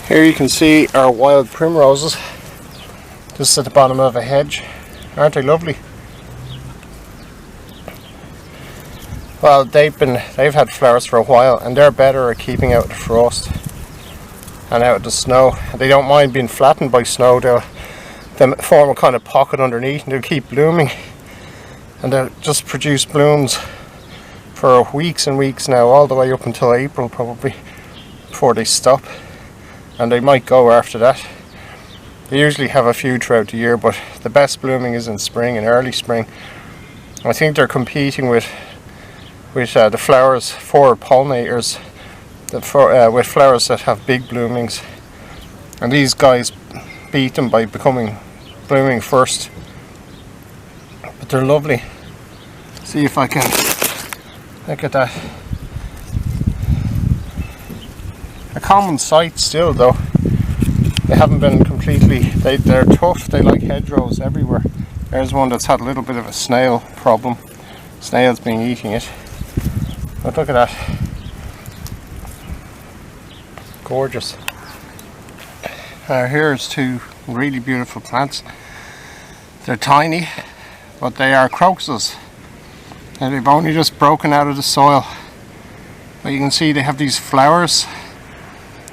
Here you can see our wild primroses just at the bottom of a hedge. Aren't they lovely? Well, they've had flowers for a while, and they're better at keeping out the frost and out of the snow. They don't mind being flattened by snow. They'll form a kind of pocket underneath and they'll keep blooming, and they'll just produce blooms for weeks and weeks now, all the way up until April probably, before they stop. And they might go after that. They usually have a few throughout the year, but the best blooming is in spring and early spring. I think they're competing with the flowers for pollinators, with flowers that have big bloomings, and these guys beat them by blooming first. But they're lovely. See if I can look at that. A common sight still, though. They haven't been completely, they're tough. They like hedgerows everywhere. There's one that's had a little bit of a snail problem. Snails been eating it. But look at that. Gorgeous. Here's two really beautiful plants. They're tiny, but they are crocuses. And they've only just broken out of the soil. But you can see they have these flowers.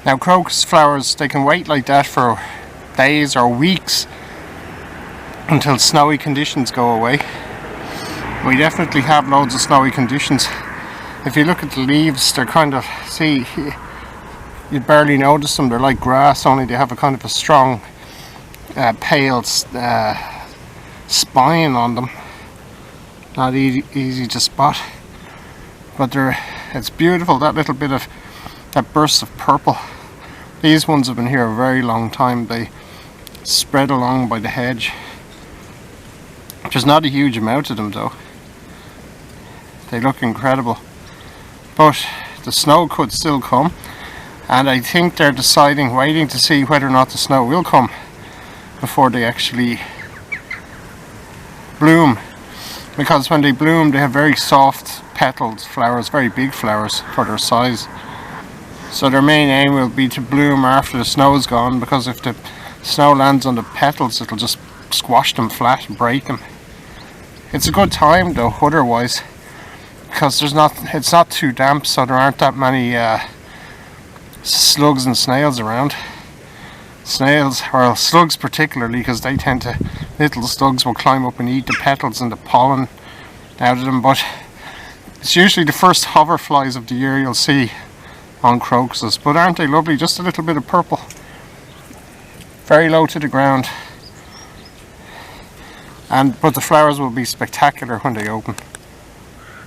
Now crocus flowers, they can wait like that for days or weeks until snowy conditions go away. We definitely have loads of snowy conditions. If you look at the leaves, they're kind of, see, you barely notice them. They're like grass, only they have a kind of a strong pale spine on them. Not easy to spot, but it's beautiful, that little bit of that burst of purple. These ones have been here a very long time. They spread along by the hedge. There's not a huge amount of them though. They look incredible, but the snow could still come, and I think they're waiting to see whether or not the snow will come before they actually bloom, because when they bloom they have very soft petaled flowers, very big flowers for their size. So their main aim will be to bloom after the snow is gone, because if the snow lands on the petals it'll just squash them flat and break them. It's a good time though otherwise, because it's not too damp, so there aren't that many slugs and snails around. Slugs particularly, because little slugs will climb up and eat the petals and the pollen out of them. But it's usually the first hoverflies of the year you'll see on crocuses. But aren't they lovely? Just a little bit of purple, very low to the ground, but the flowers will be spectacular when they open.